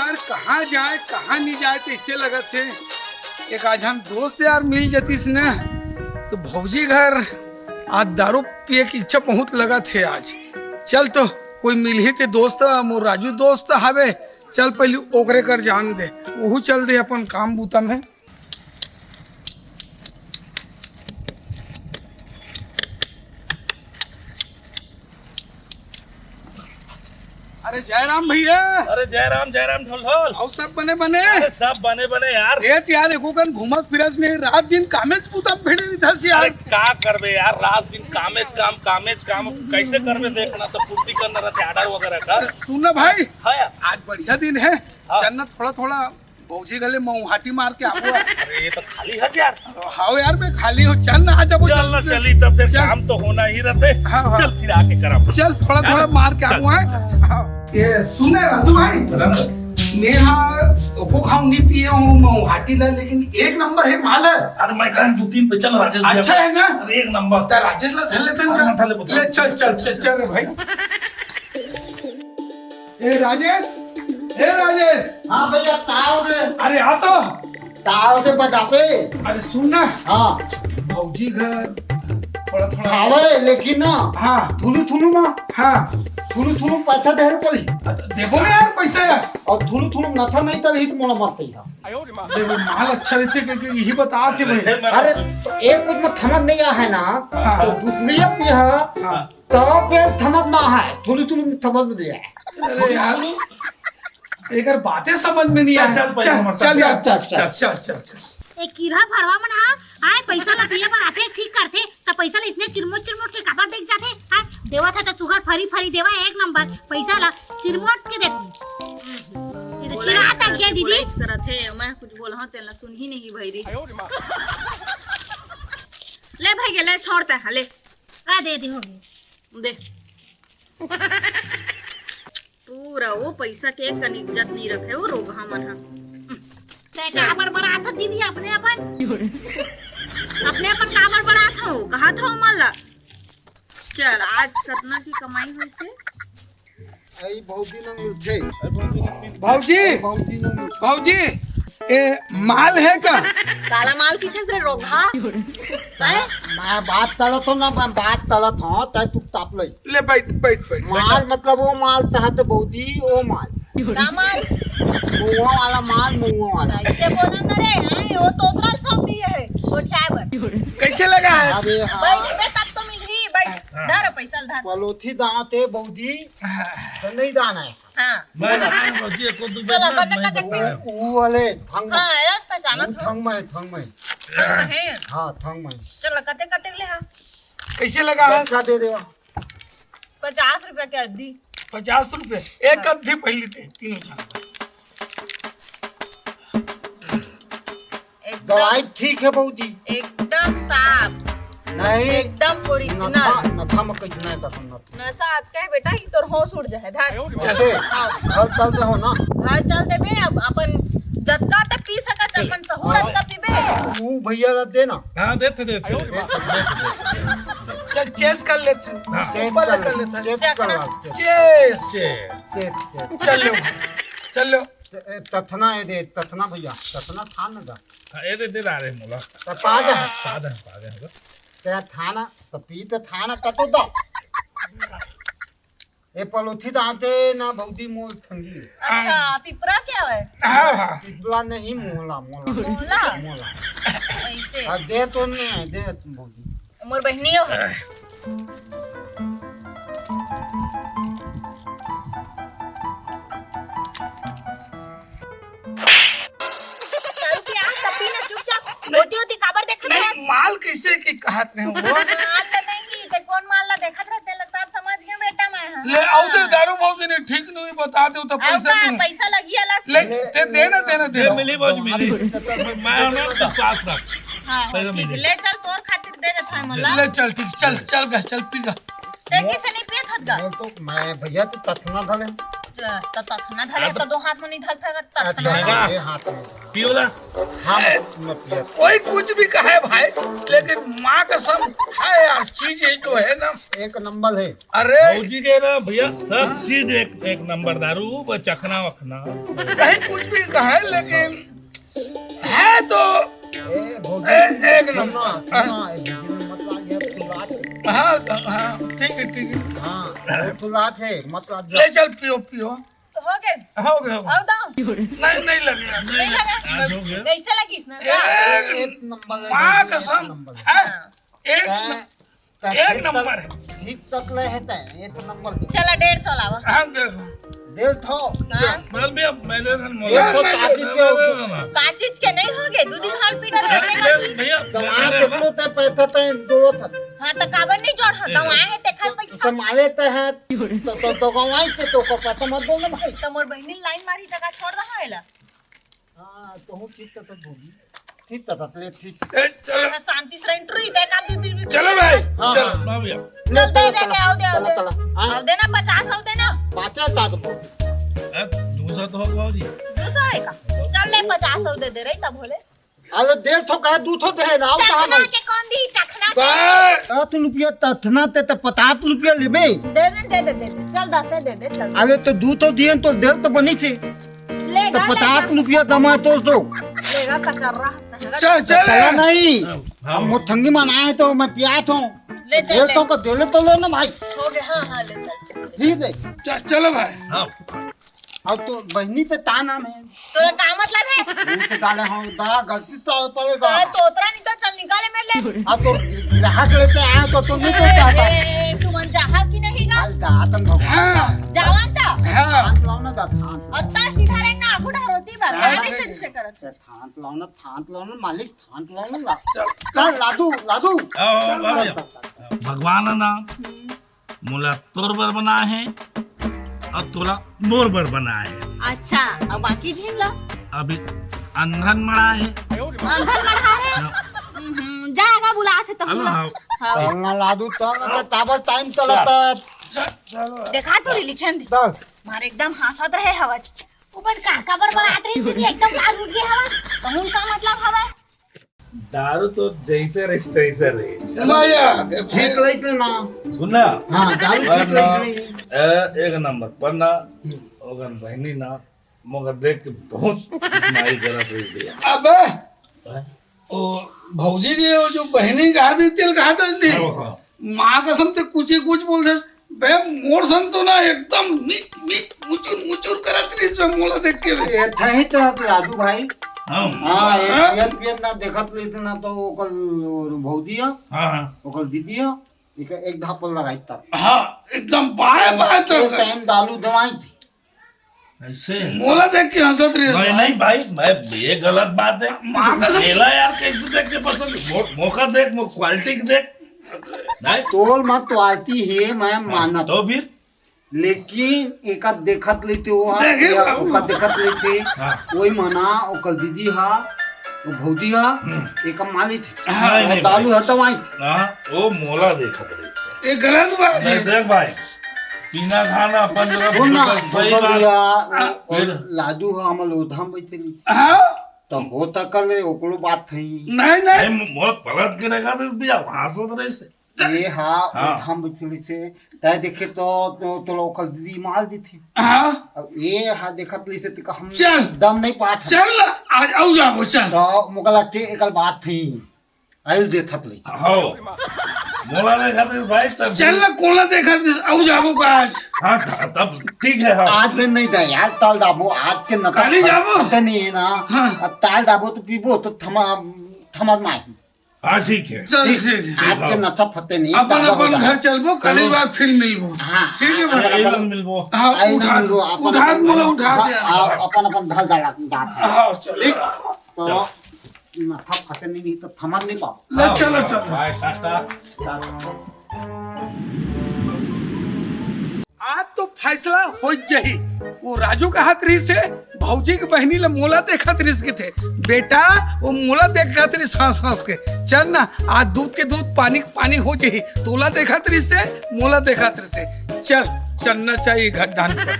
यार कहाँ जाए कहाँ नहीं जाए तो इससे लगत है एक आज हम दोस्त यार मिल जतीस न तो भौजी घर आज दारू पिए की इच्छा बहुत लगा थे आज। चल तो कोई मिल ही थे दोस्त मोर राजू दोस्त हवे, चल पहले ओकरे कर जान दे, वहू चल दे अपन काम बूता में। अरे जयराम भैया। अरे जयराम जयराम ढोल ढोल। और सब बने बने? अरे सब बने बने यार। यार एको कन घुमस फिरस नहीं, रात दिन कामेज पुता भेड़े नहीं था यार। अरे का करबे यार, रात दिन कामेज काम कैसे करबे, देखना सब पूर्ति करना रहते आर्डर वगैरह का। सुन भाई, हाँ यार आज बढ़िया दिन है, हाँ। चलना थोड़ा थोड़ा भौजी गले मऊहाटी मार के आओ। अरे ये तो खाली है यार। हाँ यार मैं खाली हूँ, चल ना आज चल ना चली तब फिर काम तो होना ही रहते। हाँ, हाँ। चल फिर आके करा। चल थोड़ा थोड़ा मार के आओ है। ये सुने राजू भाई, मैं हाँ को खाऊं नहीं पिए हूँ मऊहाटी ला, लेकिन एक नंबर है माल है। अरे मैं कहीं 2-3 पे चल राजेश। अच्छा है ना? अरे एक नंबर। तो राजेश ला धर लेते हैं। ले चल चल चल चल रे भाई। ए राजेश। हाँ भैया ताव दे। अरे आ तो ताव दे बता पे। अरे सुन ना, हाँ भौजी घर थोड़ा थोड़ा खावे लेकिन ना हाँ थुलू माँ हाँ थुलू पैसा दे पड़ी देखो ना यार पैसा यार। और थुलू नथा नहीं तो हित मोला मत ही। देखो माल अच्छा रहते क्योंकि यही बता थे भाई। अरे तो एक कुछ में थमक नहीं आ है ना, हाँ। तो दूसरी पे है हाँ। तो फिर थमक ना है, थुलू थमक में दिया है। अरे यार एक बातें समझ में नहीं आया। चल चल एक कीड़ा फड़वा मन आए पैसा ला पिए बर आथे ठीक करथे त पैसा ला इसने चिरमोट के काबर देख जाथे। आ देवा था त सुगर फरी देवा एक नंबर, पैसा ला चिरमोट के देती। ये तो चिरा तक गया दीदी करथे। मैं कुछ बोलहा तेला सुन ही नहीं भईरी। ले भाई गेले छोड़ता है ले। आ दे दी होगी दे। पूरा वो पैसा के एक कनी इज्जत नहीं रखे वो रोगा मन हा। काबर बड़ा था दीदी अपने अपन काबर बड़ा था कहा था माला। चल आज कितना की कमाई हुई से आई बहुत दिन मिलते भौजी ए माल है का? काला माल किथे से रोगा है? मैं बात तलत हो ना, मैं बात तलत हूँ तय तू ताप ले बैठ माल मतलब वो माल चाहते बहुदी वो माल का माल मुआ वाला माल मुआ वाला ऐसे बोला ना रे हैं वो तोतरा सब दिए है वो ड्राइवर कैसे लगा है? अरे बैठ हाँ बे तब तो मिल रही बैठ धर पैसा धर। पलोथी दांते बहुदी तो नहीं दाना है। हां मैं बसिए को दू चल कट वो वाले थंग हां यार पहचाना थंग में है। हाँ थंग में चल कते ले हां कैसे लगा है? पैसा दे देवा 50 रुपया के दी 50 रुपए एक अवधि पहले थे तीनों जन। दवाई ठीक है बहुदी एकदम साफ नहीं एकदम ओरिजिनल। नथा में कितना है तक नशा आके बेटा ही तोर होश उड़ जाए धर। चले हां घर चल दे हो ना घर चल दे बे अब अपन जत्ता त पी सकत अपन सहूरत का पीबे। वो भैया का दे ना हां देते चल चेस कर लेते हैं। ऊपर कर लेते हैं। चेक कर चेस चल लो तथना है दे तथना भैया तथना था ना हां ये दे रहे मोला पाद पाद है तेरा थाना तो पी तो थाना कतो दो ए पलोथी दाते ना बहुदी मोल थंगी। अच्छा पिपरा क्या है? हाँ पिपला नहीं मोला मोला मोला ऐसे दे तो नहीं है दे बहुदी मोर बहनियो है। चल के आ तपी ना चुपचाप होती काबर देखत है? नहीं माल कैसे की कहत नहीं वो माल तो नहीं ते कौन माल ला देखत रहते ला सब समझ गए बेटा मैं हां। ले आओ तो दारू भौजी ने ठीक नहीं बता दे तो पैसा का नहीं पैसा लगी अलग ले से। देना मिली बहुत मिली। मैं ना विश्वास रख। हां ठीक ले चल तोर खातिर दे देत है मला। ले चल ठीक चल पी गा। ते किसे नहीं पियत हत गा? तो मैं भैया तो तथना धले तो तथना धले तो दो हाथ में नहीं धरता तथना रहेगा। ये हाथ में पियोला हाँ मत पिया। कोई कुछ भी कहे भाई, लेकिन माँ कसम है यार, चीज ये जो है ना, एक नंबर है। अरे भौजी के ना भैया सब चीज एक नंबर, दारू व चखना वखना। कहीं कुछ भी कहे, लेकिन है तो ए भौजी एक सुनना, नंबर। सुनना, ए भौजी में मत लाग गया फुलात है। हाँ हाँ, ठीक है ठीक है, हाँ फुलात है मत लाग ले चल पियो पियो। तो हो गए हो गया अब दाओ नहीं नहीं लगेगा। नहीं आज हो गया। लगा कैसे लगी इसने एक नंबर है। माँ भौजी, कसम एक नंबर है। है, एक नंबर है। ठीक तक ले है तय, एक नंबर है। चला 150 लावा हाँ देखो, दिल थो हाँ बोल भैया मैंने ये तो ताकि के का चीज के नहीं हो गए दूधी खाल पीटर रखने भैया दवा कितनो ते पैसा ते दो था। हां तो काबर नहीं जोड़ हां गवा है ते खर पैसा तो मारे ते हैं तो गवाई के तो को पता मत बोलना भाई। तो मोर बहनी लाइन मारी तका छोड़ रहा है ला हाँ तो हूँ ठीक तो बोली ठीक तो ले ठीक। चलो शांति से एंट्री दे का भी चलो भाई, हाँ चलो। हाँ ना भैया चल दे दे के आओ दे आओ चला चला दे हाँ आओ देना 50 आओ देना पाचा ता तो दूसरा तो हो भौजी। 200 है का चल ले 50 आओ दे रही तब बोले अरे देर थो का दू थो दे राव कहां चखना में के कौन दी चखना के बस 7 रुपया तथना ते 50 रुपया लेबे। दे चल 10 दे दे चल अरे तो दू तो दिए तो देर तो बनी छे तो लेगा 50 रुपया दमा तो लेगा कचरा हंसता है चल चला चल नहीं हाँ। हम मुठंगी मनाए तो मैं पियात हूँ ले चल, देर ले। तो को दे ले तो लो ना भाई हो गया हां ले चल ठीक है। चलो भाई। हाँ अब तो बहनी से ता नाम है तो ये का मतलब है वो तो डाले हम दा गलती तो पड़ेगा। तोतरा नहीं तो चल निकाले मेरे ले अब तो ग्राहक लेते आए तो नहीं तो चाहता ए, तू मन चाहा कि नहीं गा आज का आतंक हो हाँ जावन ता हाँ थांत लाओ ना थांत अत्ता सीधा रे ना आगू ढारोती बा कैसे करत थांत लाओ ना मालिक थांत लाओ ना चल चल लादू लादू आओ भैया भगवान ना मोला तोरबर बना है और तोला मोरबर बना है। अच्छा अब बाकी झील लो अभी अंधन मड़ा है। अंदर बढ़ा है जाएगा बुला से तो हेलो हाँ हाँ चलना लादू चल ना ताबा टाइम चलता चलो देखा तो लिखन दी दस मारे एकदम हंसत रहे हवस ऊपर काका पर बरात रही दीदी एकदम लाल उठ गया हवा कहूं का मतलब हवा दारू तो जैसे रहे तैसे रहे। माया ठीक लेते ना सुनना हाँ दारू ठीक लेते एक नंबर पर ना ओगन बहनी ना मगर देख के बहुत स्माइल करा भैया। अब ओ भौजी के वो जो बहनी कहा थी तेल कहा था नहीं, माँ कसम ते कुछ ही कुछ बोल दे बे मोर सन तो ना एकदम मीट मीट मुचुर मुचुर करत रही इसमें मोला देख के बे। ये थही तो लादू भाई हाँ हाँ एक पियत ना देखत लेते ना तो ओकल भौजी है हाँ ओकल दीदी है एक धापल लगाई तब हाँ एकदम बाय बाय तो एक टाइम दालू दवाई थी ऐसे मोला देख के हंसत रही नहीं नहीं भाई मैं ये गलत बात है। माँ कसम खेला यार कैसे देख के पसंद मौका देख क्वालिटी देख नहीं तोल मत तो आती है मैं मानत तो फिर लेकिन एक देखत लेते वो देखे बाबू। ओका देखत लेते हाँ। वही मना ओकल दीदी हा वो भौजी हा एक माली थी नहीं, नहीं, दालू है दवाई थी हाँ वो मोला देखा था इसका ये गलत बात है। नहीं देख भाई पीना खाना अपन जगह सुन ना सही बात फिर? लादू हा हम लोधाम बैठे हाँ तो हो तकल ओकरो बात थी नहीं नहीं नहीं बहुत गलत के रखा था भैया हंसत रहे से ये हा हाँ। लोधाम बैठे से तय देखे तो ओकल दीदी माल दी थी हाँ अब ये हा देखत ली से तो हम चल। दम नहीं पात है। चल आज आओ जाओ चल तो मुका लगती एकल बात थी आइल दे थक ली हो मोला देखा था भाई तब चल ना कोला देखा आओ जाओ का आज हाँ तब ठीक है हाँ आज दिन नहीं दे यार ताल दाबो आज के न खाली जाबो? नहीं है ना हाँ। अब ताल दाबो तो पीबो तो थमद माई हाँ ठीक है चल ठीक है आज के नथा फते नहीं अपन दादा अपन होता। घर चलबो कल ही बार फिर मिलबो हाँ ठीक है भाई यही लोग मिलबो हाँ आई उठा ना दो मिलो, उठा मोला उठा दे अपन अपन धल डाला दात हाँ चल ठीक तो नथा फते नहीं तो थमद नहीं पाओ ले चलो चलो भाई टाटा आज तो फैसला हो जाही। वो राजू का हाथ रही से भौजी की बहनी ले मोला देखा रिस के थे बेटा वो मोला देखा रिस हंस हंस के चल ना आज दूध के दूध पानी पानी हो जाही तोला देखा रिस से मोला देखा से चल चलना चाहिए गड्ढा पर।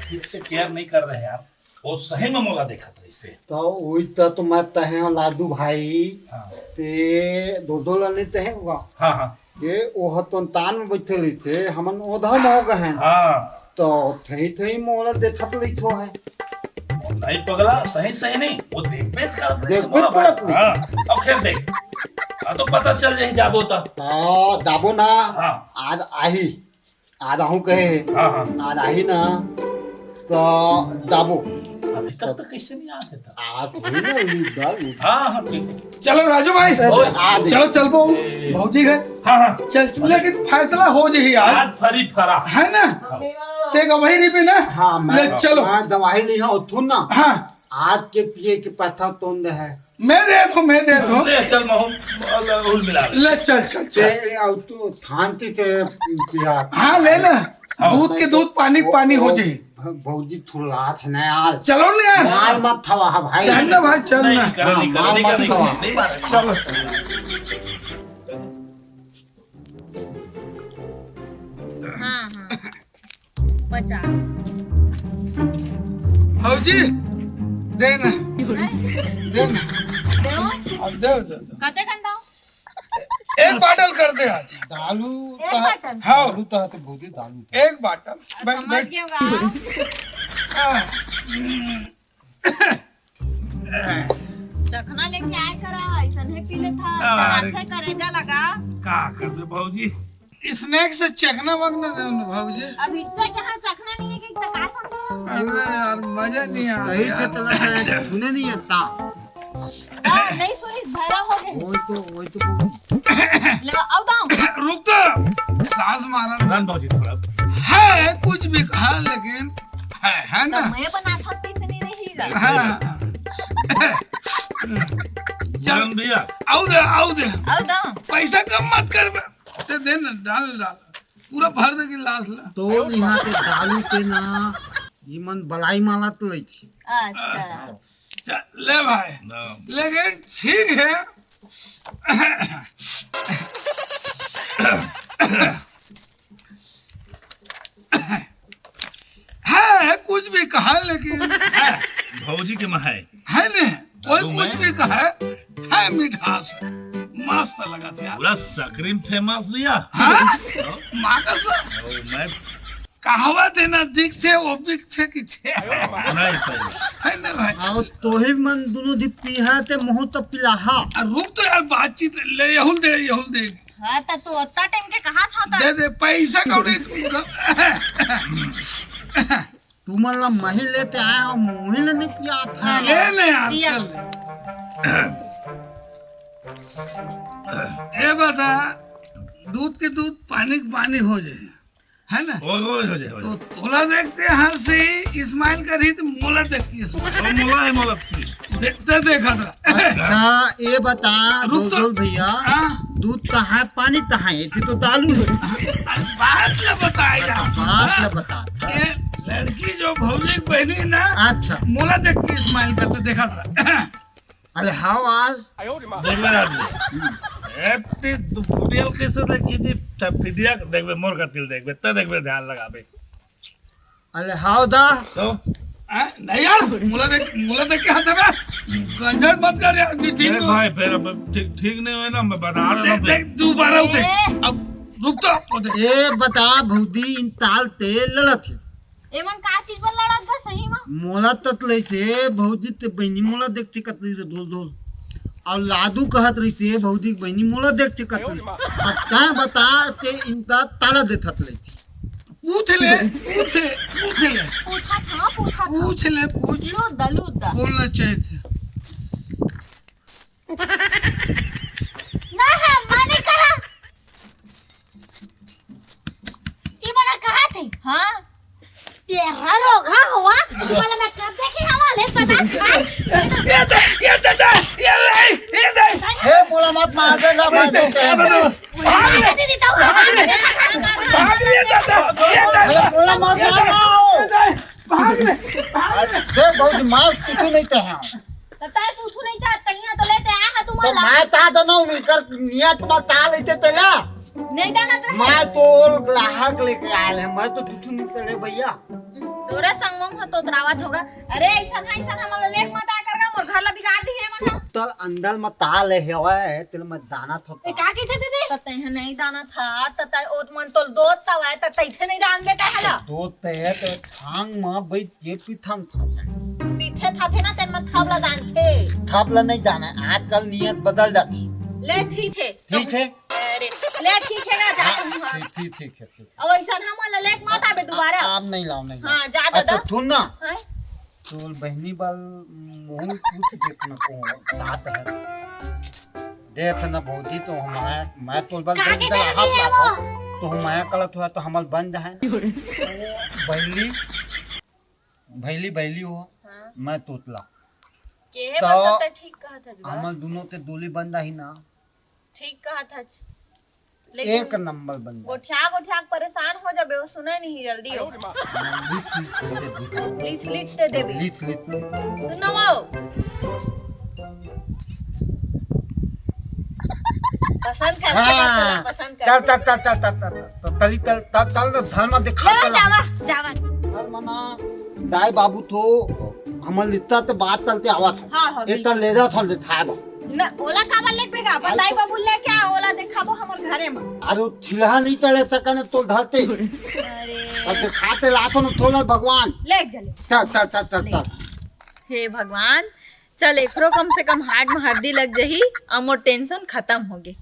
ठीक से केयर नहीं कर रहे यार, वो सही में मोला देखा था इसे। तो वही तो मैं तहे लादू भाई हाँ ते दो लने तहे होगा हाँ हाँ के ओह तो तान में बैठे छे हमन ओधा हो गए हाँ, तो थई थई मोला देखत लै छो है नहीं पगला, सही सही नहीं, वो देखबेच करत रही देखबेच से मोला करत बात। रही। हाँ, अब खेल देख, हाँ तो पता चल जाही जाबो ता। तो दाबो ना हाँ आज आही आज आहू कहे हाँ हाँ, आज आही ना तो दाबो अभी तक तो कैसे नहीं आते था। आज थोड़ी ना उली दाल हाँ हाँ ठीक है। चलो राजू भाई, आज चलो चल बो भौजी घर हाँ हाँ, चल, लेकिन फैसला हो जाही आज, आज फरी फरा। है ना? ते गवाही नहीं भी ना? हाँ मैं ले चलो। मैं दवाई नहीं है उठू ना हाँ आज के पिए के पत्ता तोड़ है मैं दे दो ले चल महू उल मिला ले। ले चल चल चल। ते अब तो थांती के पिया हाँ ले ना, दूध के दूध पानी पानी हो जाही। भौजी थुला छ ना यार चलो ना यार, मार मत थवा हा भाई चल ना भाई चल नहीं ना। करा नहीं करा नहीं करा नहीं करा नहीं मारा। चलो हाँ हाँ 50 भौजी देना देना, देओ अब दे। कते कंडा एक बाटल कर दे आज। दालू एक बटन हाँ दालू तो भौजी दालू एक बाटल बैठ समझ बैठ। गए होगा चखना लेके आए करा ऐसा नहीं पी लेता अरे। आंखें करेजा लगा का कर दे भाऊजी, स्नैक से चखना वगना दे ना भौजी। अब इच्छा के हाँ चखना नहीं है कि तो का समझे अरे यार मजा नहीं आ सही से रहा। तला सुने नहीं आता नहीं सुनी भैरा हो गए वही तो लगा अब दाऊ रुक तो, सांस मारा। रन भाऊजी थोड़ा। है कुछ भी कहा लेकिन है ना? मैं बना सकती से नहीं रहेगा हाँ। चल भैया, आओ दे अब दाऊ पैसा कम मत कर बे। ते दे ना, डाल पूरा भर दे गिलास ला। तो यहाँ के दालू के ना मन बलाई माला तो लै छी अच्छा चल ले भाई, लेकिन ठीक है। है कुछ भी कहा लेकिन भाऊजी के महाय है ने कोई दारू कुछ में? भी कहा है मिठास है, मस्त लगा था यार। पूरा सक्रीम फेमस लिया। हाँ माँ का सा और मैं कहावत है ना, दिख थे वो बिक थे कि थे, नहीं सही। है ना भाई? और तोहे मन दोनों दी पीहा ते मोह तो पिलाहा रुक तो यार, बातचीत ले, यहुल दे हाँ तो तू उतना टाइम के कहा था दे पैसा कौड़ी। तू मन ला मही लेते आया और मोही ले नहीं पिया था ले ले यार दिया। चल। ये बता, दूध के दूध पानी के पानी हो जाए, है ना? हो जाए तो तोला देखते हंसी इस्माइल का रही तो मोला देख के इस्माइल मोला है मोला देखते देखा था। अच्छा ये बता रुक तो। दोल भैया हाँ? दूध कहाँ है पानी कहाँ है ये तो दालू है बात ले बताया बात ले बता ये लड़की जो भौजी की बहनी है ना, अच्छा मोला देख के इस्माइल करते देखा था। अरे हाँ आज देख ले आदमी एत्ती बुढ़िया कैसे देखी थी फिदिया देखबे मोर का तिल देखबे त देखबे ध्यान लगाबे अरे हाँ दा तो नहीं यार, मोला देख के हाथ में गंजन मत कर यार। ठीक देख हो? भाई फिर अब ठीक नहीं हुए ना मैं बता रहा देख हूँ देख दोबारा उठे। अब रुक तो, वो देख। ये बता भौदी इन ताल ते ललत है एमन का चीज पर लड़त बा सही में मोला ततले से भौजी ते बहनी मोला देखते कतरी से धोल धोल और लादू कहत रही से भौजी की बहनी मोला देखते कतरी पता बता ते इनका ताला देत हतले पूछ ले पूछा था पूछ ले पूछ। लूदा बोलना चाहिए थे। ना है माने कहा ये बड़ा कहा थे हाँ तेरा रोग हाँ हुआ वाला मैं कब देखे हवाले पता ये दे हे मोला मत मार देगा भाई दीदी तो अरे मोला मत मार देख भौजी मार सीखू नहीं ते हैं तय पूछू नहीं था तैया तो लेते आया है तो तुम्हारा मैं ता दनो मिलकर नियत में ता लेते तेला नहीं दाना तो मैं तो ग्राहक लेके आयल है, मैं तो दुखी निकले भैया। तोरे संगम ह तो त्रावत होगा। अरे ऐसा हमला लेख मत आ करगा मोर घर ला बिगाड़ दी है मन। तल अंदर में ताल है हवा तेल में दाना था ए का के थे दे तते नहीं दाना था तते ओत मन तो दोस्त तवा है तते इथे नहीं डाल बेटा हला दो ते तो थांग में भाई ये पिथांग था पीठे था थे ना तेन में थावला दान थे थापला नहीं जाना आजकल नियत बदल जाती। ले ठीक है ठीक है अरे ले ठीक है ना जा ठीक है अब ऐसा हमला लेख मत आबे दोबारा आप नहीं लाओ नहीं हां जा दादा सुन ना हां चोल बहनी बाल मुंह पूछ देखना को साथ है देख ना भौजी तो हमारा मैं तो बल हाथ लाता तो हमारा कलत हुआ तो हमल बन जाए भैली हो मैं तोतला के है बता ठीक कहा था हमल दोनों ते दोली बन रही ना ठीक कहा था एक नंबर बन गोठिया परेशान हो जाबे वो सुने नहीं जल्दी हो लीच ते देबे सुनो आओ पसंद धर्म दिखा जावा मना दाई बाबू तो हमल इतना तो बात चलते आवा था इतना ले जा था ले था न ओला का बल्ले पेगा बताई बाबू ले क्या ओला दिखाबो हमर घरे में अरे छिलहा नहीं चले सकने तो धरते अरे खाते लातो न थोड़ा भगवान ले चले हे भगवान चल एकरो कम से कम हार्ट में हड्डी लग जही अमो टेंशन खत्म हो गई।